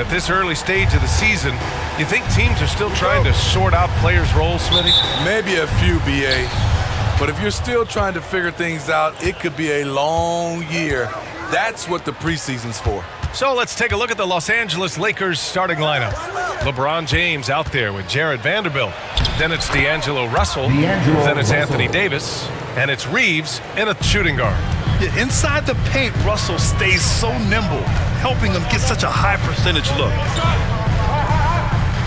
at this early stage of the season, you think teams are still trying to sort out players' roles, Smitty? Maybe a few, B.A. But if you're still trying to figure things out, it could be a long year. That's what the preseason's for. So let's take a look at the Los Angeles Lakers starting lineup. LeBron James out there with Jared Vanderbilt. Then it's D'Angelo Russell. Then it's Anthony Davis. And it's Reeves in a shooting guard. Yeah, inside the paint, Russell stays so nimble, helping him get such a high percentage look.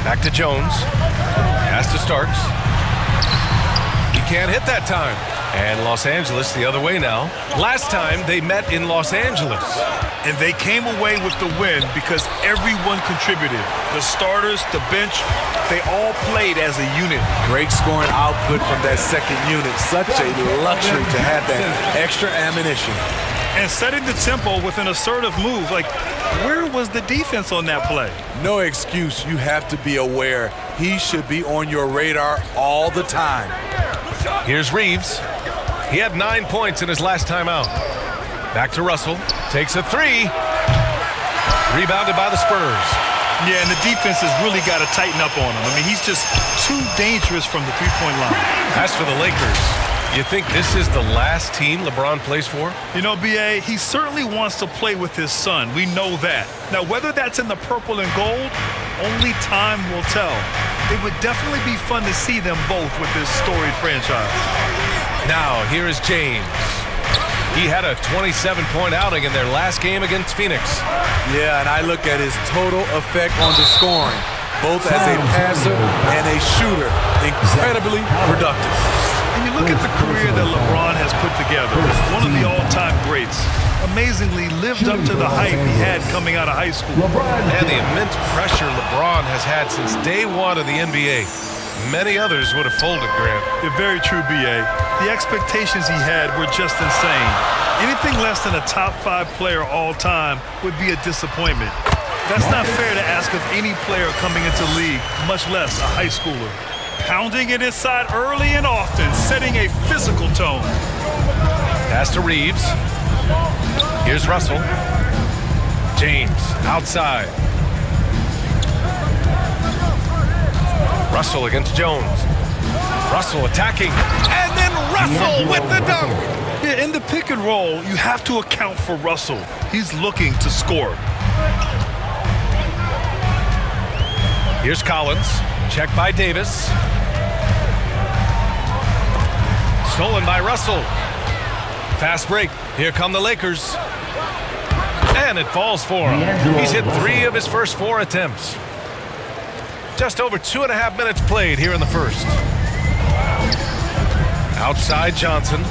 Back to Jones. Pass to Starks. He can't hit that time. And Los Angeles the other way now. Last time they met in Los Angeles. And they came away with the win because everyone contributed. The starters, the bench, they all played as a unit. Great scoring output from that second unit. Such a luxury to have that extra ammunition. And setting the tempo with an assertive move. Like, where was the defense on that play? No excuse. You have to be aware. He should be on your radar all the time. Here's Reeves. He had 9 points in his last time out. Back to Russell. Takes a three. Rebounded by the Spurs. Yeah, and the defense has really got to tighten up on him. I mean, he's just too dangerous from the three-point line. As for the Lakers, you think this is the last team LeBron plays for? You know, B.A., he certainly wants to play with his son. We know that. Now, whether that's in the purple and gold, only time will tell. It would definitely be fun to see them both with this storied franchise. Now, here is James. He had a 27-point outing in their last game against Phoenix. Yeah, and I look at his total effect on the scoring, both as a passer and a shooter. Incredibly productive. And you look at the career that LeBron has put together. One of the all-time greats. Amazingly lived up to the hype he had coming out of high school. And the immense pressure LeBron has had since day one of the NBA. Many others would have folded, Grant. You're very true, B.A. The expectations he had were just insane. Anything less than a top 5 player all time would be a disappointment. That's not fair to ask of any player coming into the league, much less a high schooler. Pounding it inside early and often, setting a physical tone. Pass to Reeves. Here's Russell. James outside. Russell against Jones. Russell attacking. And then Russell with the dunk. Yeah, in the pick and roll, you have to account for Russell. He's looking to score. Here's Collins. Checked by Davis. Stolen by Russell. Fast break. Here come the Lakers. And it falls for him. He's hit 3 of his first 4 attempts. Just over 2.5 minutes played here in the first. Outside Johnson.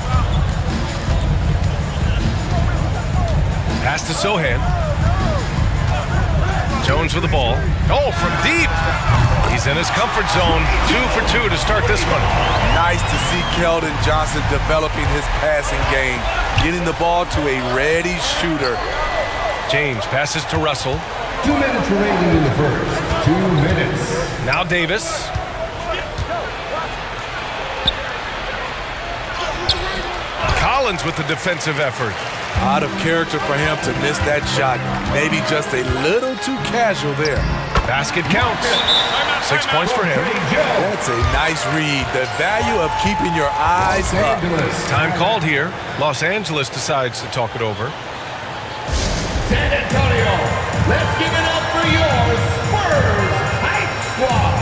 Pass to Sohan. Jones with the ball. Oh, from deep. He's in his comfort zone. 2 for 2 to start this one. Nice to see Keldon Johnson developing his passing game, getting the ball to a ready shooter. James passes to Russell. 2 minutes remaining in the first. 2 minutes. Now Davis. Collins with the defensive effort. Out of character for him to miss that shot. Maybe just a little too casual there. Basket counts. 6 points for him. That's a nice read. The value of keeping your eyes up. Time called here. Los Angeles decides to talk it over. San Antonio, let's give it up for your Spurs Hype Squad.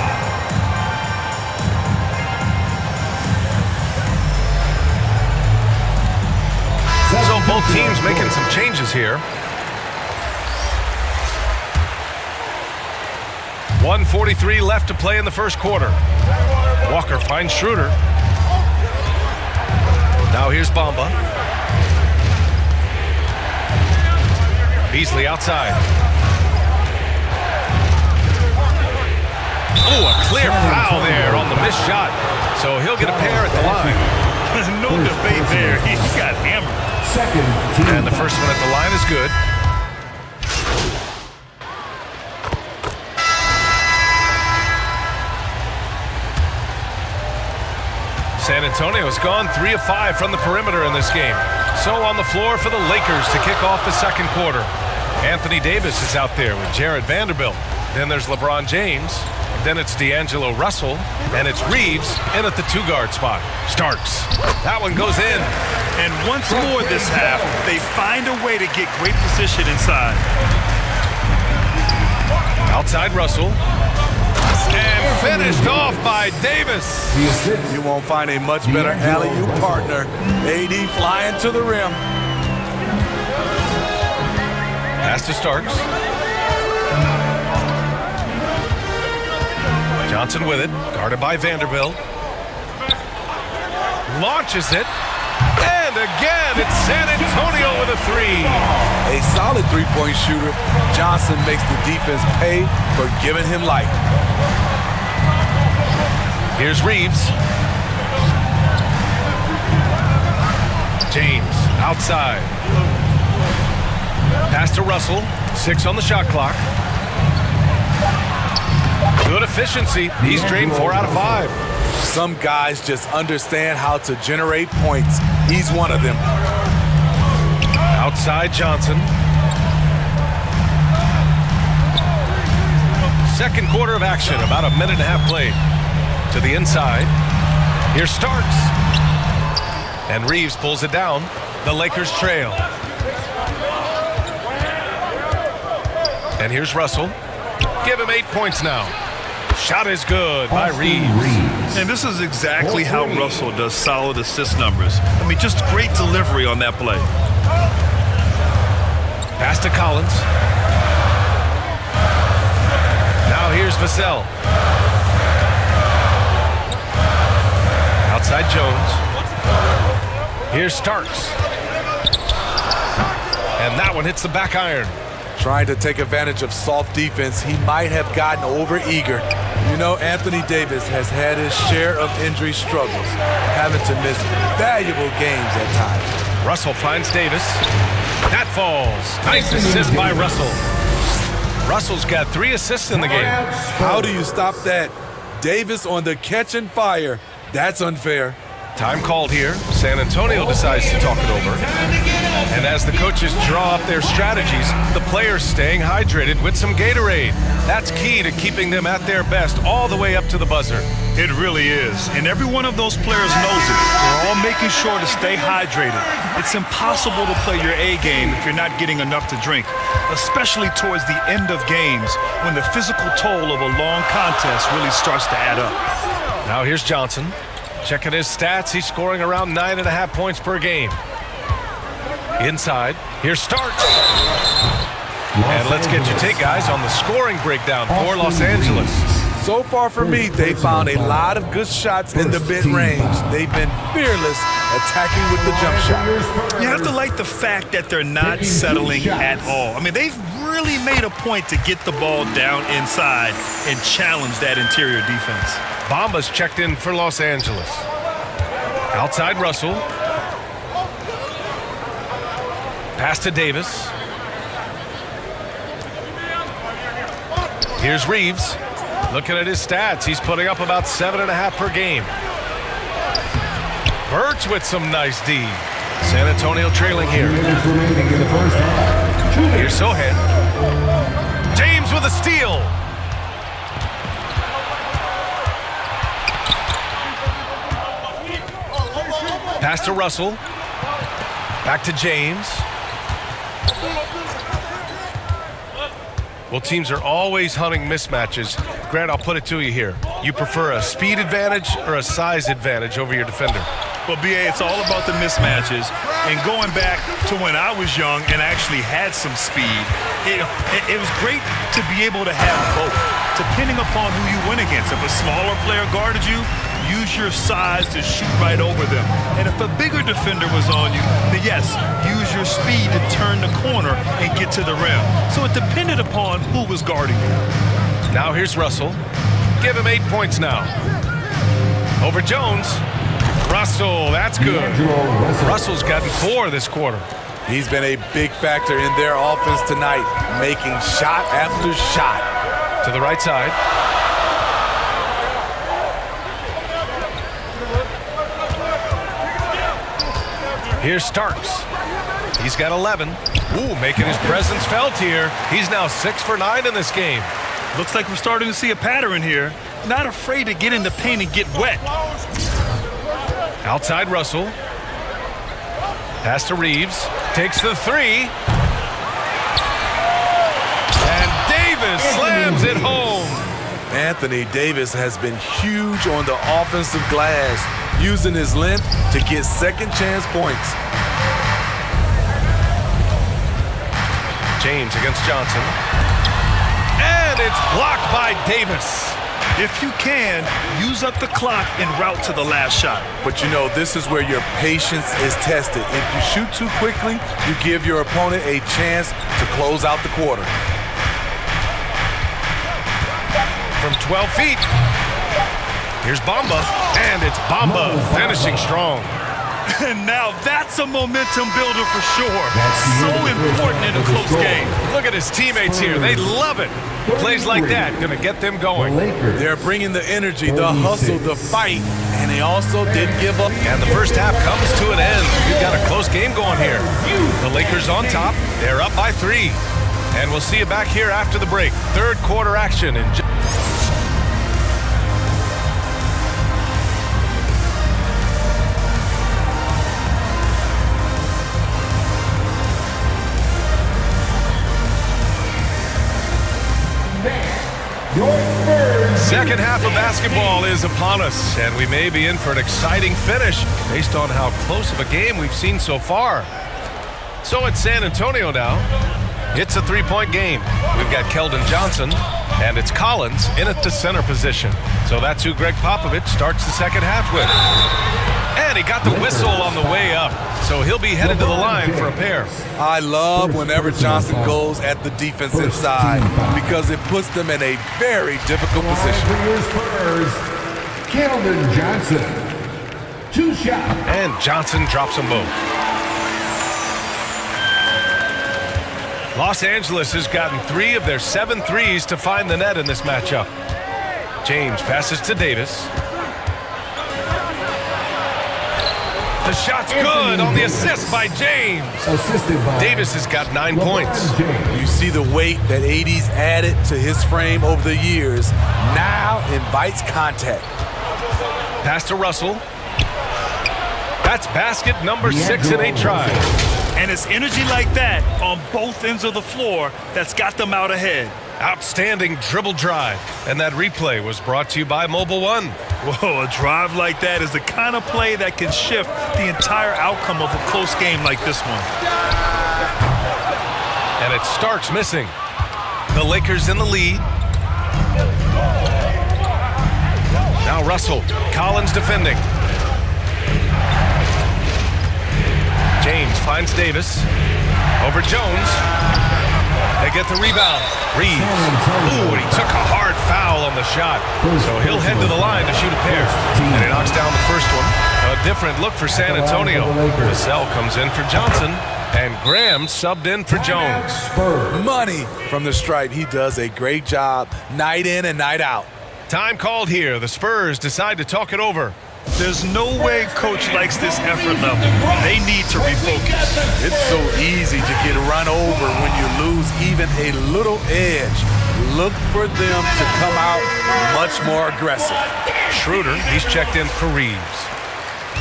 So both teams making some changes here. 1:43 left to play in the first quarter. Walker finds Schroeder. Now here's Bamba. Beasley outside. Oh, a clear foul there on the missed shot. So he'll get a pair at the line. No debate there. He got hammered. And the first one at the line is good. San Antonio's gone 3 of 5 from the perimeter in this game. So on the floor for the Lakers to kick off the second quarter. Anthony Davis is out there with Jared Vanderbilt. Then there's LeBron James. Then it's D'Angelo Russell. And it's Reeves in at the 2-guard spot. Starks. That one goes in. And once more this half, they find a way to get great position inside. Outside Russell. And finished off by Davis. You won't find a much better alley-oop partner. AD flying to the rim. Pass to Starks. Johnson with it, guarded by Vanderbilt. Launches it. And again, it's San Antonio with a 3. A solid three-point shooter. Johnson makes the defense pay for giving him light. Here's Reeves. James outside. Pass to Russell. 6 on the shot clock. Good efficiency. He's drained 4 out of 5. Some guys just understand how to generate points. He's one of them. Outside Johnson. Second quarter of action, about a minute and a half played. To the inside. Here's Starks. And Reeves pulls it down. The Lakers trail. And here's Russell. Give him 8 points now. Shot is good by Reeves. And this is exactly how Russell does solid assist numbers. I mean, just great delivery on that play. Pass to Collins. Now here's Vassell. Outside Jones. Here's Starks. And that one hits the back iron. Trying to take advantage of soft defense, he might have gotten over-eager. You know, Anthony Davis has had his share of injury struggles, having to miss valuable games at times. Russell finds Davis. That falls. Nice assist by Russell. Russell's got 3 assists in the game. How do you stop that? Davis on the catch and fire. That's unfair. Time called here. San Antonio decides to talk it over. And as the coaches draw up their strategies, the players staying hydrated with some Gatorade. That's key to keeping them at their best all the way up to the buzzer. It really is. And every one of those players knows it. They're all making sure to stay hydrated. It's impossible to play your A game if you're not getting enough to drink, especially towards the end of games when the physical toll of a long contest really starts to add up. Now here's Johnson. Checking his stats, he's scoring around 9.5 points per game. Inside, here's Starks. And let's get your take, guys, on the scoring breakdown for Los Angeles. So far for me, they found a lot of good shots in the mid-range. They've been fearless attacking with the jump shot. You have to like the fact that they're not settling at all. I mean, they've really made a point to get the ball down inside and challenge that interior defense. Bamba's checked in for Los Angeles. Outside Russell. Pass to Davis. Here's Reeves. Looking at his stats, he's putting up about 7.5 per game. Birch with some nice D. San Antonio trailing here. Here's Sohan. James with a steal. Pass to Russell. Back to James. Well, teams are always hunting mismatches. Grant, I'll put it to you here. You prefer a speed advantage or a size advantage over your defender? Well, BA, it's all about the mismatches. And going back to when I was young and actually had some speed, it was great to be able to have both, depending upon who you went against. If a smaller player guarded you, use your size to shoot right over them. And if a bigger defender was on you, then yes, use your speed to turn the corner and get to the rim. So it depended upon who was guarding you. Now here's Russell. Give him 8 points now. Over Jones. Russell, that's good. Russell's gotten 4 this quarter. He's been a big factor in their offense tonight, making shot after shot. To the right side. Here's Starks. He's got 11. Ooh, making his presence felt here. He's now 6 for 9 in this game. Looks like we're starting to see a pattern here. Not afraid to get in the paint and get wet. Outside Russell. Pass to Reeves. Takes the three. And Davis slams it home. Anthony Davis has been huge on the offensive glass, using his length to get second chance points. James against Johnson. And it's blocked by Davis. If you can, use up the clock en route to the last shot. But you know, this is where your patience is tested. If you shoot too quickly, you give your opponent a chance to close out the quarter. From 12 feet, here's Bamba, and it's Bamba finishing strong. And now that's a momentum builder for sure. So important in a close game. Look at his teammates here. They love it. Plays like that going to get them going. They're bringing the energy, the hustle, the fight, and they also didn't give up. And the first half comes to an end. We've got a close game going here. The Lakers on top. They're up by 3. And we'll see you back here after the break. Third quarter action in second half of basketball is upon us, and we may be in for an exciting finish based on how close of a game we've seen so far. So it's San Antonio now. It's a 3-point game. We've got Keldon Johnson, and it's Collins in at the center position. So that's who Greg Popovich starts the second half with. And he got the whistle on the way up, so he'll be headed to the line for a pair. I love whenever Johnson goes at the defensive side because it puts them in a very difficult position. Keldon Johnson. 2 shots. And Johnson drops them both. Los Angeles has gotten 3 of their 7 threes to find the net in this matchup. James passes to Davis. The shot's good on the assist by James. Davis has got 9 points. You see the weight that AD's added to his frame over the years. Now invites contact. Pass to Russell. That's basket number 6 in 8 tries. And it's energy like that on both ends of the floor that's got them out ahead. Outstanding dribble drive. And that replay was brought to you by Mobile One. Whoa, a drive like that is the kind of play that can shift the entire outcome of a close game like this one. And it's Starks missing. The Lakers in the lead. Now Russell. Collins defending. James finds Davis. Over Jones. They get the rebound. Reeves. Ooh, and he took a hard foul on the shot. So he'll head to the line to shoot a pair. And he knocks down the first one. A different look for San Antonio. Vassell comes in for Johnson. And Graham subbed in for Jones. Money from the stripe. He does a great job night in and night out. Time called here. The Spurs decide to talk it over. There's no way coach likes this effort level. They need to refocus. It's so easy to get run over when you lose even a little edge. Look for them to come out much more aggressive. Schroeder, he's checked in for Reeves.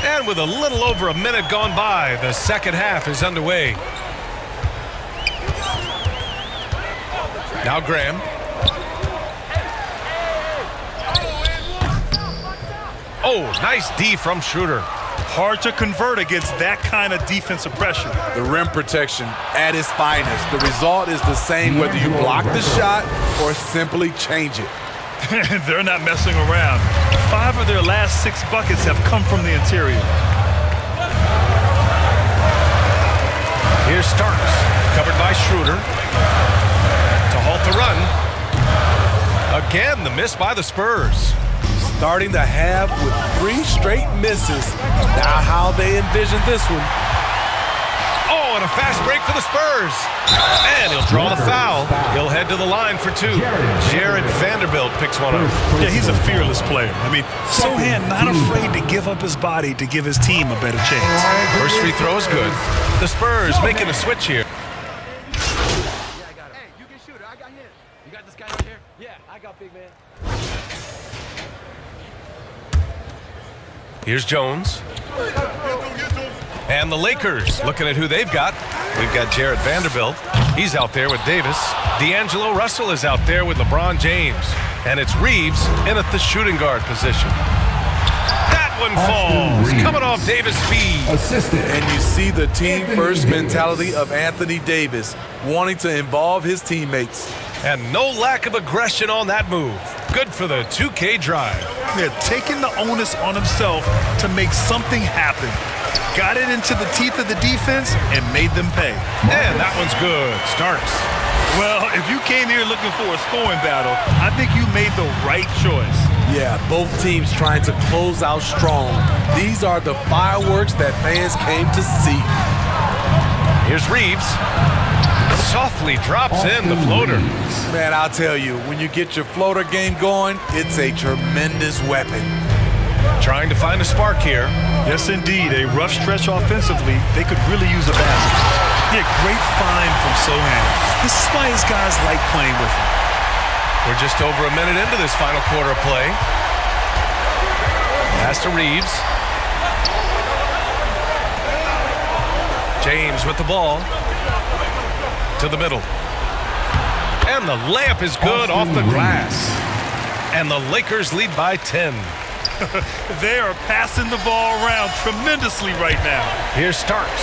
And with a little over a minute gone by, the second half is underway. Now Graham. Oh, nice D from Schroeder. Hard to convert against that kind of defensive pressure. The rim protection at its finest. The result is the same whether you block the shot or simply change it. They're not messing around. 5 of their last 6 buckets have come from the interior. Here's Starks, covered by Schroeder. To halt the run. Again, the miss by the Spurs. Starting the half with 3 straight misses. Now how they envision this one. Oh, and a fast break for the Spurs. And he'll draw the foul. He'll head to the line for two. Jared Vanderbilt picks one up. Yeah, he's a fearless player. I mean, Sohan not afraid to give up his body to give his team a better chance. First free throw is good. The Spurs making a switch here. Hey, you can shoot it. I got him. You got this guy right here? Yeah, I got big man. Here's Jones. And the Lakers looking at who they've got. We've got Jared Vanderbilt. He's out there with Davis. D'Angelo Russell is out there with LeBron James. And it's Reeves in at the shooting guard position. That one falls. Coming off Davis' feed. And you see the team-first mentality of Anthony Davis, wanting to involve his teammates. And no lack of aggression on that move. Good for the 2K drive. They're taking the onus on himself to make something happen. Got it into the teeth of the defense and made them pay. And that one's good. Starks. Well, if you came here looking for a scoring battle, I think you made the right choice. Yeah, both teams trying to close out strong. These are the fireworks that fans came to see. Here's Reeves. Softly drops in the floater. Man, I'll tell you, when you get your floater game going, it's a tremendous weapon. Trying to find a spark here. Yes, indeed. A rough stretch offensively. They could really use a basket. Yeah, great find from Sohan. This is why his guys like playing with him. We're just over a minute into this final quarter of play. Pass to Reeves. James with the ball. To the middle. And the layup is good off the glass. And the Lakers lead by 10. They are passing the ball around tremendously right now. Here's Starks.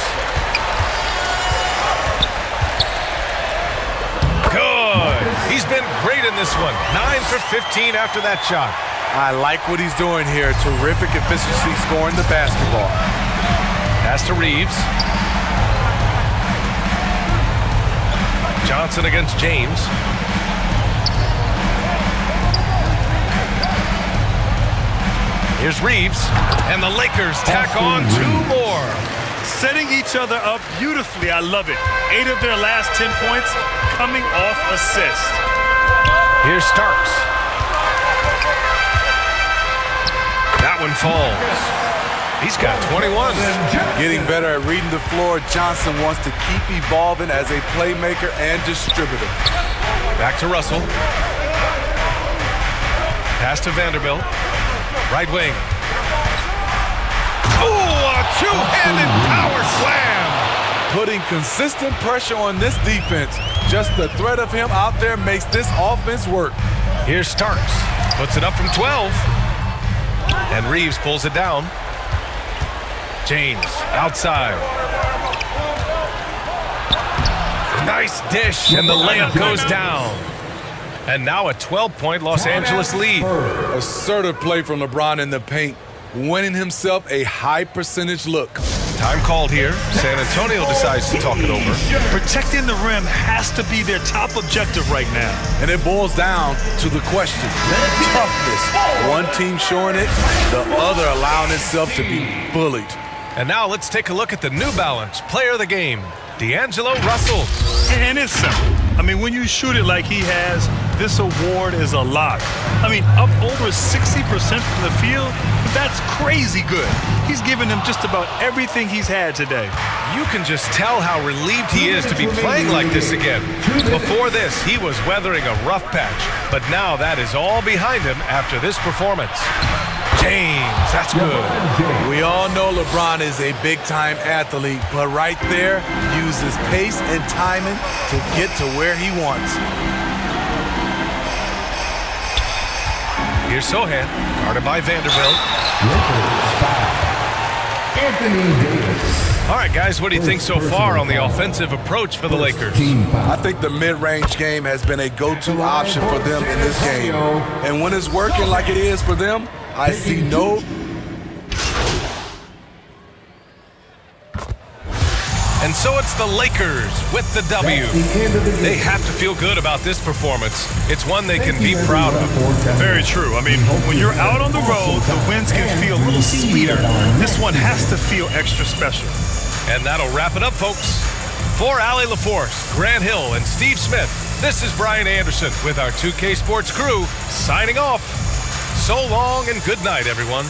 Good. He's been great in this one. 9 for 15 after that shot. I like what he's doing here. Terrific efficiency scoring the basketball. Pass to Reeves. Johnson against James. Here's Reeves, and the Lakers tack on two more. Setting each other up beautifully. I love it. 8 of their last 10 points coming off assists. Here's Starks. That one falls. He's got 21. Getting better at reading the floor, Johnson wants to keep evolving as a playmaker and distributor. Back to Russell. Pass to Vanderbilt. Right wing. Oh, a two-handed power slam. Putting consistent pressure on this defense. Just the threat of him out there makes this offense work. Here's Starks. Puts it up from 12. And Reeves pulls it down. James outside. Nice dish, and the layup goes down. And now a 12-point Los Angeles lead. Assertive play from LeBron in the paint, winning himself a high-percentage look. Time called here. San Antonio decides to talk it over. Protecting the rim has to be their top objective right now. And it boils down to the question. Toughness. One team showing it, the other allowing itself to be bullied. And now let's take a look at the New Balance player of the game, D'Angelo Russell. And it's simple. I mean, when you shoot it like he has, this award is a lock. I mean, up over 60% from the field, that's crazy good. He's given them just about everything he's had today. You can just tell how relieved he is to be playing like this again. Before this, he was weathering a rough patch, but now that is all behind him after this performance. James, that's good. We all know LeBron is a big-time athlete, but right there, uses pace and timing to get to where he wants. Here's Sohan, guarded by Vanderbilt. Anthony Davis. All right, guys, what do you think so far on the offensive approach for the Lakers? I think the mid-range game has been a go-to option for them in this game. And when it's working like it is for them, I see no... And so it's the Lakers with the W. They have to feel good about this performance. It's one they can be proud of. Very true. I mean, when you're out on the road, the wins can feel a little sweeter. This one has to feel extra special. And that'll wrap it up, folks. For Allie LaForce, Grant Hill, and Steve Smith, this is Brian Anderson with our 2K Sports crew signing off. So long and good night, everyone.